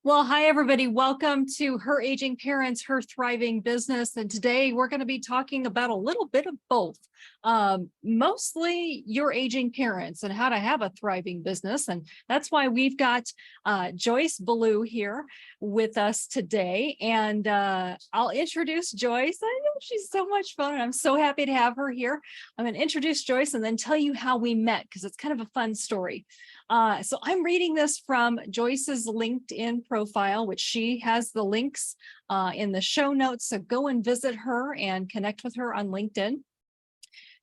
Well, hi, everybody. Welcome to Her Aging Parents, Her Thriving Business. And today we're going to be talking about a little bit of both, mostly your aging parents and how to have a thriving business. And that's why we've got Joyce Blue here with us today. And I'll introduce Joyce. I know she's so much fun, and I'm so happy to have her here. I'm going to introduce Joyce and then tell you how we met, because it's kind of a fun story. So I'm reading this from Joyce's LinkedIn profile, which she has the links in the show notes. So go and visit her and connect with her on LinkedIn.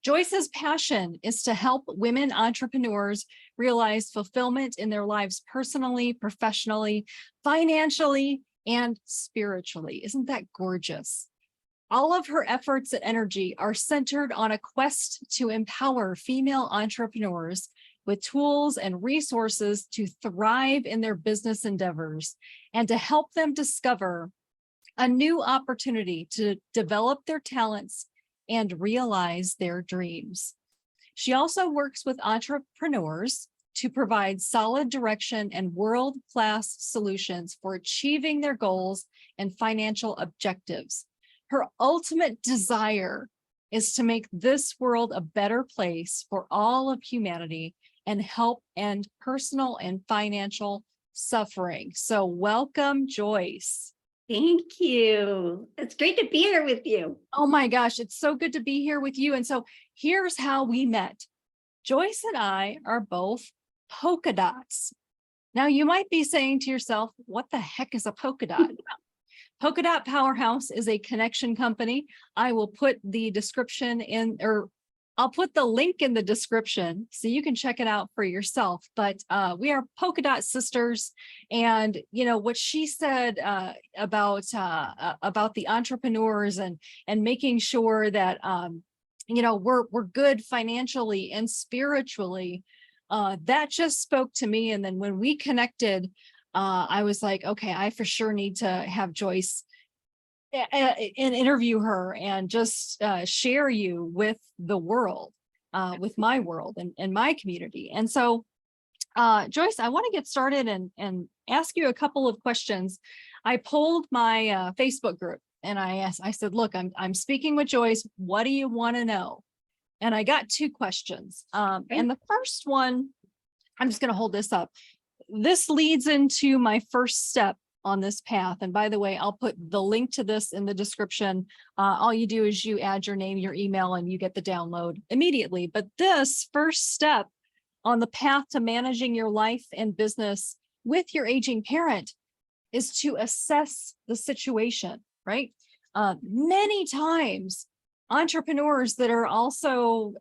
Joyce's passion is to help women entrepreneurs realize fulfillment in their lives personally, professionally, financially, and spiritually. Isn't that gorgeous? All of her efforts and energy are centered on a quest to empower female entrepreneurs with tools and resources to thrive in their business endeavors and to help them discover a new opportunity to develop their talents and realize their dreams. She also works with entrepreneurs to provide solid direction and world-class solutions for achieving their goals and financial objectives. Her ultimate desire is to make this world a better place for all of humanity and help end personal and financial suffering. So welcome, Joyce. Thank you. It's great to be here with you. Oh my gosh, it's so good to be here with you. And so here's how we met. Joyce and I are both polka dots. Now you might be saying to yourself, what the heck is a polka dot? Polkadot Powerhouse is a connection company. I will put the description in, or I'll put the link in the description so you can check it out for yourself. But we are Polkadot sisters, and you know what she said about the entrepreneurs and making sure that you know we're good financially and spiritually. That just spoke to me. And then when we connected, I was like, okay, I for sure need to have Joyce and interview her and just share you with the world, with my world and my community. And so, Joyce, I want to get started and ask you a couple of questions. I polled my Facebook group and I said, look, I'm speaking with Joyce. What do you want to know? And I got two questions. And the first one, I'm just going to hold this up. This leads into my first step on this path. And by the way, I'll put the link to this in the description. All you do is you add your name, your email, and you get the download immediately. But this first step on the path to managing your life and business with your aging parent is to assess the situation, right? Many times, entrepreneurs that are also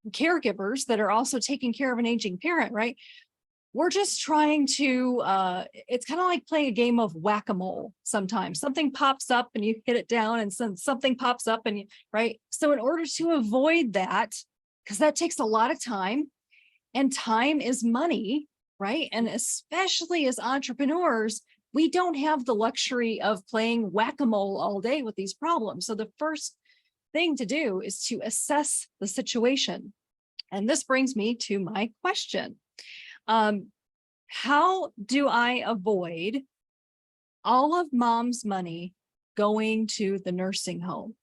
caregivers that are also taking care of an aging parent, right? We're just trying to, it's kind of like playing a game of whack-a-mole sometimes. Something pops up and you hit it down, and something pops up and you, right? So in order to avoid that, because that takes a lot of time, and time is money, right? And especially as entrepreneurs, we don't have the luxury of playing whack-a-mole all day with these problems. So the first thing to do is to assess the situation. And this brings me to my question. How do I avoid all of mom's money going to the nursing home?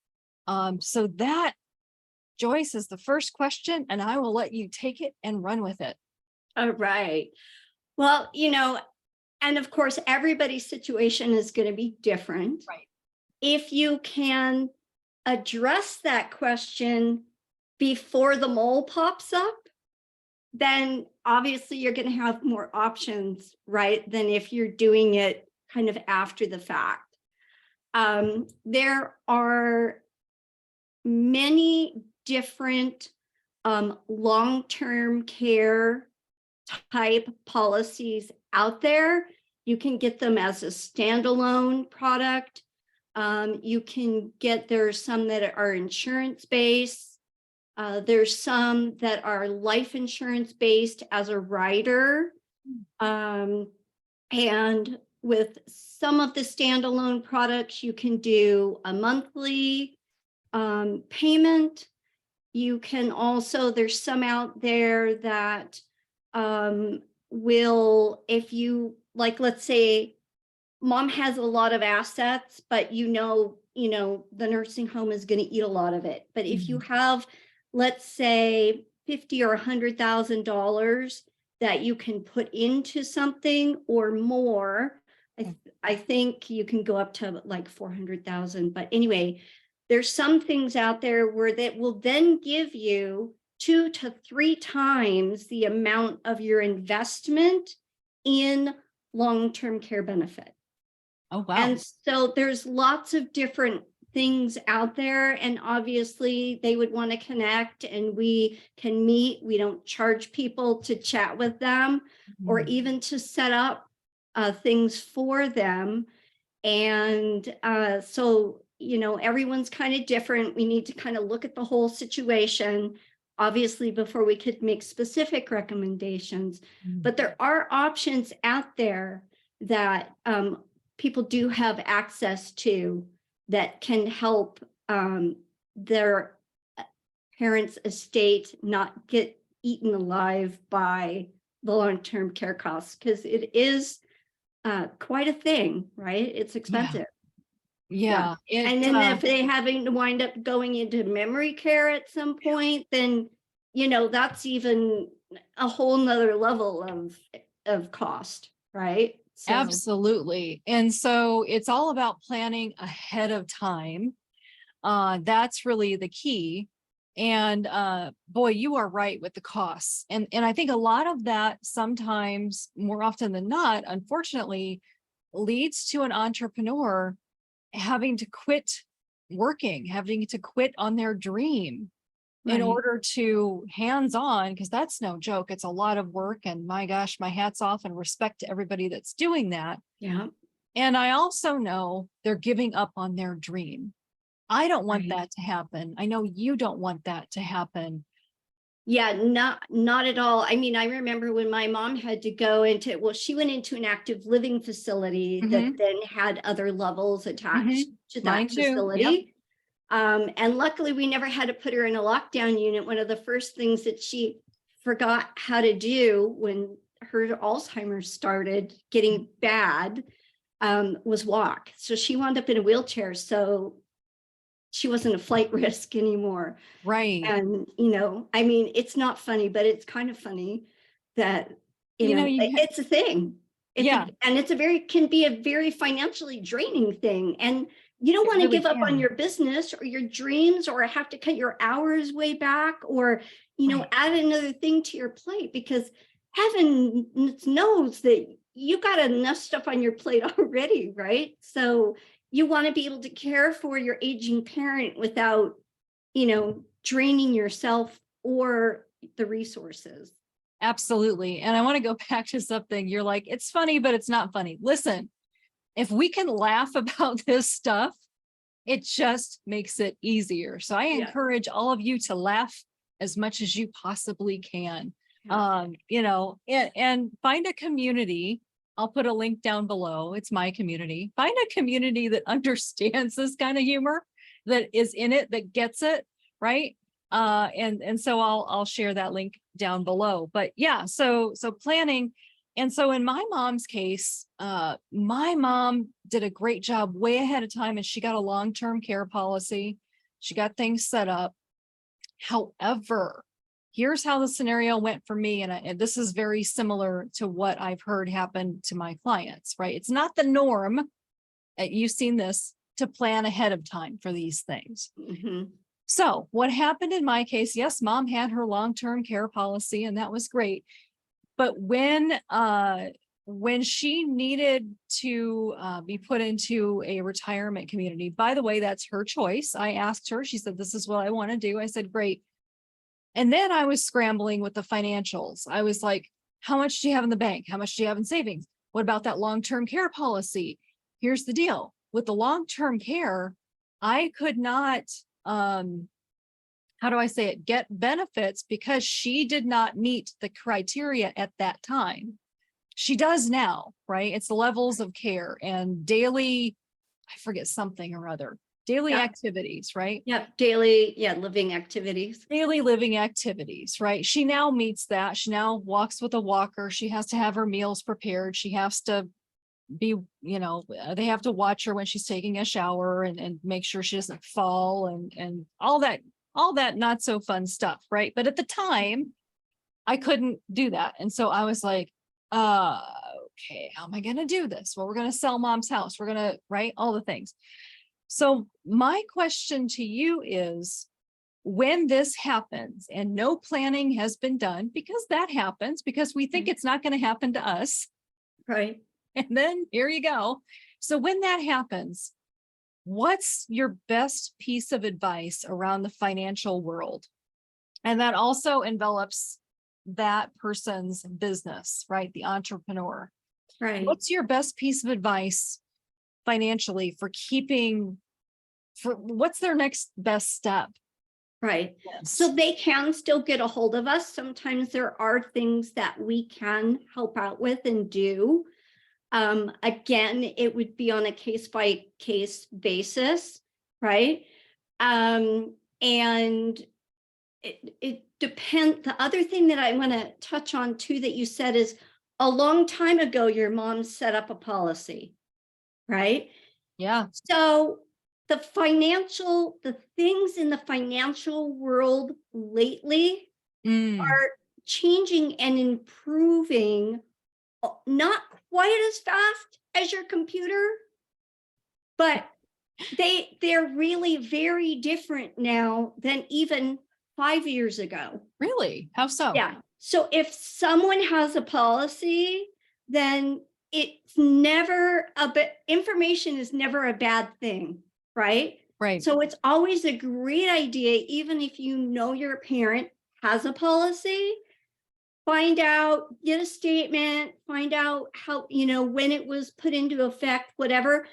So that, Joyce, is the first question, and I will let you take it and run with it. All right. Well, you know, and of course, everybody's situation is going to be different. Right. If you can address that question before the mole pops up, then obviously you're going to have more options, right, than if you're doing it kind of after the fact. There are many different long-term care type policies out there. You can get them as a standalone product. You can get, there's some that are insurance-based. There's some that are life insurance based as a rider. And with some of the standalone products, you can do a monthly payment. You can also, there's some out there that will, if you, like, let's say mom has a lot of assets, but the nursing home is going to eat a lot of it. But if you Mhm. have, let's say, 50 or $100,000 that you can put into something or more, I think you can go up to like 400,000. But anyway, there's some things out there where that will then give you 2 to 3 times the amount of your investment in long-term care benefit. Oh, wow. And so there's lots of different things out there, and obviously they would want to connect and we can meet. We don't charge people to chat with them or Mhm. even to set up things for them. And so, everyone's kind of different. We need to kind of look at the whole situation, obviously, before we could make specific recommendations. Mhm. But there are options out there that people do have access to that can help their parents' estate not get eaten alive by the long-term care costs, because it is quite a thing, right? It's Yeah. expensive. Yeah. Yeah. And then if they having to wind up going into memory care at some point, then, that's even a whole nother level of cost, right? So, Absolutely. And so it's all about planning ahead of time. That's really the key. And boy, you are right with the costs. And I think a lot of that sometimes, more often than not, unfortunately, leads to an entrepreneur having to quit working, having to quit on their dream in right. order to hands on, because that's no joke. It's a lot of work. And my gosh, my hat's off and respect to everybody that's doing that. Yeah. And I also know they're giving up on their dream. I don't want Right. that to happen. I know you don't want that to happen. Yeah, not at all. I mean, I remember when my mom had to go into, well, she went into an active living facility that Hmm. then had other levels Hmm. attached to Mine that too. Yep. facility. And luckily we never had to put her in a lockdown unit. One of the first things that she forgot how to do when her Alzheimer's started getting bad was walk. So she wound up in a wheelchair. So she wasn't a flight risk anymore. Right. And, I mean, it's not funny, but it's kind of funny that, You, it's a thing. yeah, And can be a very financially draining thing. And you don't it want to really give up on can. your business or your dreams or have to cut your hours way back or, Right. add another thing to your plate, because heaven knows that you got enough stuff on your plate already, right? So you want to be able to care for your aging parent without, draining yourself or the resources. Absolutely. And I want to go back to something you're like, it's funny, but it's not funny. Listen, if we can laugh about this stuff, it just makes it easier. So I Yeah. encourage all of you to laugh as much as you possibly can. Yeah. And find a community. I'll put a link down below. It's my community. Find a community that understands this kind of humor, that is in it, that gets it, right? And so I'll share that link down below. But yeah, so planning. And so in my mom's case, my mom did a great job way ahead of time, and she got a long-term care policy. She got things set up. However, here's how the scenario went for me. And this is very similar to what I've heard happen to my clients, right? It's not the norm. You've seen this, to plan ahead of time for these things. Mhm. So what happened in my case, yes, mom had her long-term care policy and that was great. But when she needed to be put into a retirement community, by the way, that's her choice. I asked her, she said, this is what I want to do. I said, great. And then I was scrambling with the financials. I was like, how much do you have in the bank? How much do you have in savings? What about that long-term care policy? Here's the deal. With the long-term care, I could not, how do I say it, get benefits because she did not meet the criteria at that time. She does now, right? It's the levels of care and daily, I forget something or other, daily Yeah. activities, right? Yeah. Daily, living activities. Daily living activities, right? She now meets that. She now walks with a walker. She has to have her meals prepared. She has to, be, they have to watch her when she's taking a shower and make sure she doesn't fall and all that not so fun stuff. Right. But at the time I couldn't do that. And so I was like, okay, how am I going to do this? Well, we're going to sell mom's house. We're going to write all the things. So my question to you is, when this happens and no planning has been done, because that happens, because we think it's not going to happen to us. Right. And then here you go. So when that happens, what's your best piece of advice around the financial world? And that also envelops that person's business, right? The entrepreneur. Right. What's your best piece of advice financially for what's their next best step? Right. Yes. So they can still get a hold of us. Sometimes there are things that we can help out with and do. Again, it would be on a case by case basis, right? And it depends. The other thing that I want to touch on too that you said is, a long time ago, your mom set up a policy, right? Yeah. So the things in the financial world lately are changing and improving, not quite as fast as your computer, but they're really very different now than even 5 years ago. Really? How so? Yeah. So if someone has a policy, then it's never information is never a bad thing, right? Right. So it's always a great idea, even if you know your parent has a policy, find out, get a statement, find out how, when it was put into effect, whatever,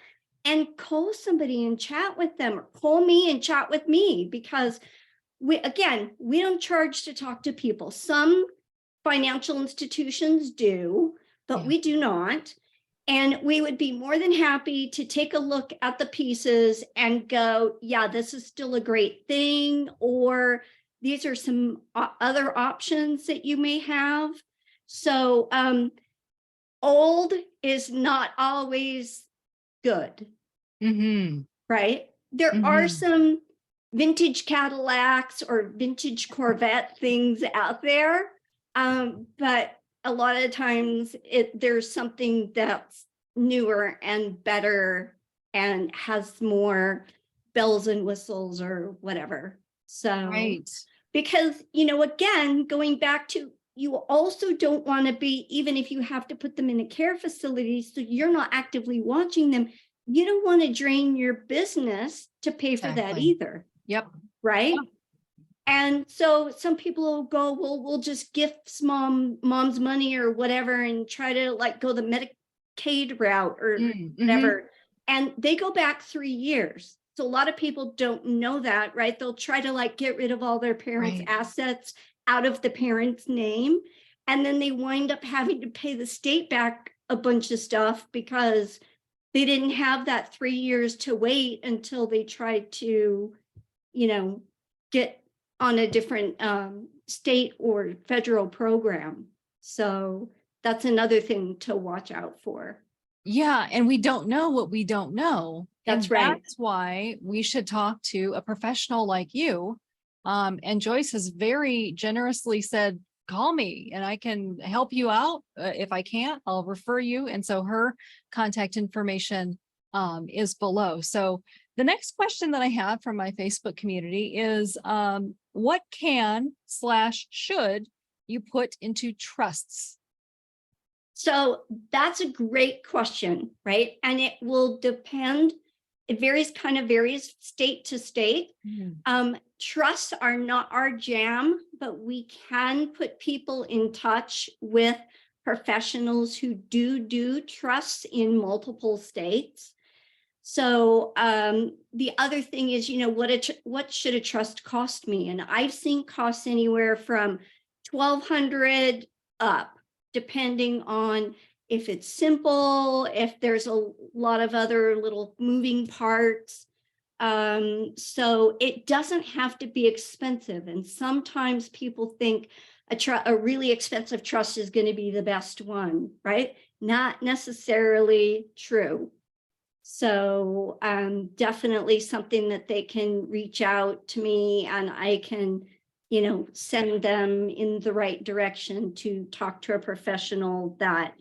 and call somebody and chat with them, or call me and chat with me, because we don't charge to talk to people. Some financial institutions do, but we do not. And we would be more than happy to take a look at the pieces and go, yeah, this is still a great thing, or these are some other options that you may have. So old is not always good, right? There are some vintage Cadillacs or vintage Corvette things out there, but a lot of times there's something that's newer and better and has more bells and whistles or whatever. So, right. Because, again, going back to, you also don't want to be, even if you have to put them in a care facility, so you're not actively watching them, you don't want to drain your business to pay for that either. Yep. Right. Yep. And so some people will go, well, we'll just gift mom's money or whatever, and try to go the Medicaid route or whatever. And they go back 3 years. So a lot of people don't know that, right? They'll try to get rid of all their parents' assets out of the parent's name. And then they wind up having to pay the state back a bunch of stuff because they didn't have that 3 years to wait until they tried to, get on a different state or federal program. So that's another thing to watch out for. Yeah. And we don't know what we don't know. That's right. That's why we should talk to a professional like you. And Joyce has very generously said, call me and I can help you out. If I can't, I'll refer you. And so her contact information is below. So the next question that I have from my Facebook community is, what can/should you put into trusts? So that's a great question, right? And it will depend. It varies state to state. Trusts are not our jam, but we can put people in touch with professionals who do trusts in multiple states. So the other thing is, what should a trust cost me? And I've seen costs anywhere from $1,200 up, depending on if it's simple, if there's a lot of other little moving parts. So it doesn't have to be expensive. And sometimes people think, a really expensive trust is going to be the best one, right? Not necessarily true. So definitely something that they can reach out to me, and I can, send them in the right direction to talk to a professional that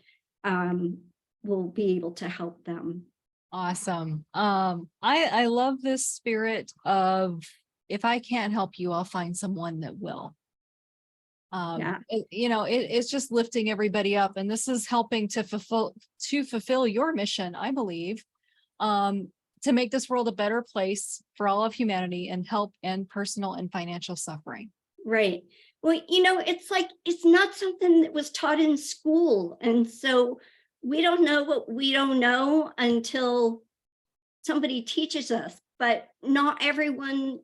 will be able to help them. Awesome. I love this spirit of, if I can't help you, I'll find someone that will. Yeah. It's just lifting everybody up, and this is helping to fulfill your mission, I believe, to make this world a better place for all of humanity and help end personal and financial suffering. Right. Well, it's like, it's not something that was taught in school. And so we don't know what we don't know until somebody teaches us. But not everyone,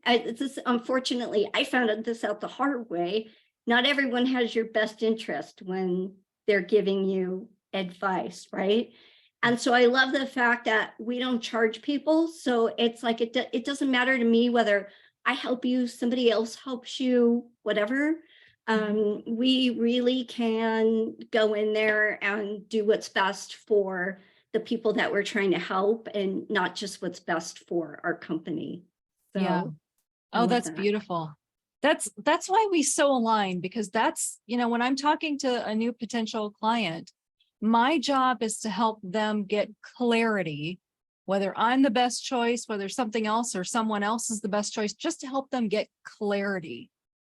unfortunately, I found this out the hard way. Not everyone has your best interest when they're giving you advice, right? And so I love the fact that we don't charge people. So it's like, it doesn't matter to me whether I help you, somebody else helps you, whatever. We really can go in there and do what's best for the people that we're trying to help, and not just what's best for our company. So Yeah. Oh, that's beautiful. That's why we so align, because that's, when I'm talking to a new potential client, my job is to help them get clarity, whether I'm the best choice, whether something else or someone else is the best choice, just to help them get clarity,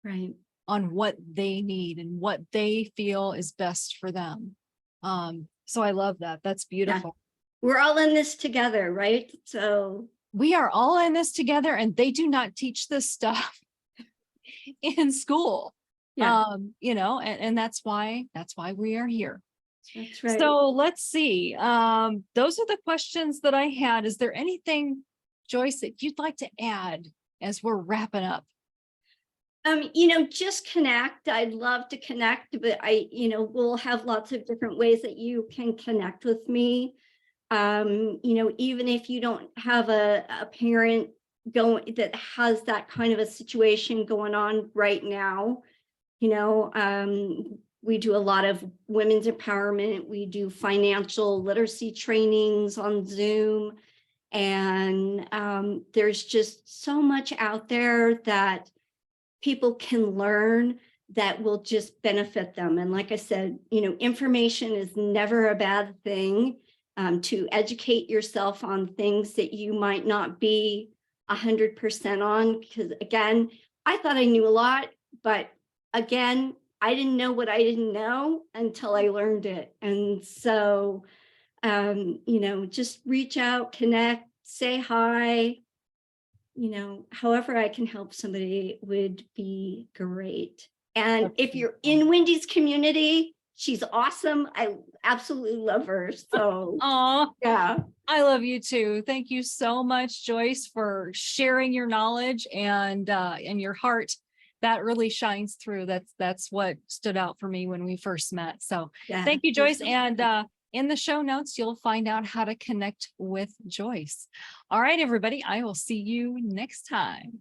right, on what they need and what they feel is best for them. So I love that. That's beautiful. Yeah. We're all in this together, right? So we are all in this together, and they do not teach this stuff in school. Yeah. And that's why we are here. That's right. So let's see. Those are the questions that I had. Is there anything, Joyce, that you'd like to add as we're wrapping up? Just connect. I'd love to connect, but we'll have lots of different ways that you can connect with me. Even if you don't have a parent going that has that kind of a situation going on right now, we do a lot of women's empowerment. We do financial literacy trainings on Zoom. And there's just so much out there that people can learn that will just benefit them. And like I said, information is never a bad thing. To educate yourself on things that you might not be 100% on. Because again, I thought I knew a lot, but again, I didn't know what I didn't know until I learned it. And so, just reach out, connect, say hi, however I can help somebody would be great. And That's if you're beautiful. in Wendy's community, she's awesome. I absolutely love her. So, yeah. I love you too. Thank you so much, Joyce, for sharing your knowledge and your heart. That really shines through. That's what stood out for me when we first met. So Yeah, thank you, Joyce. so And in the show notes, you'll find out how to connect with Joyce. All right, everybody, I will see you next time.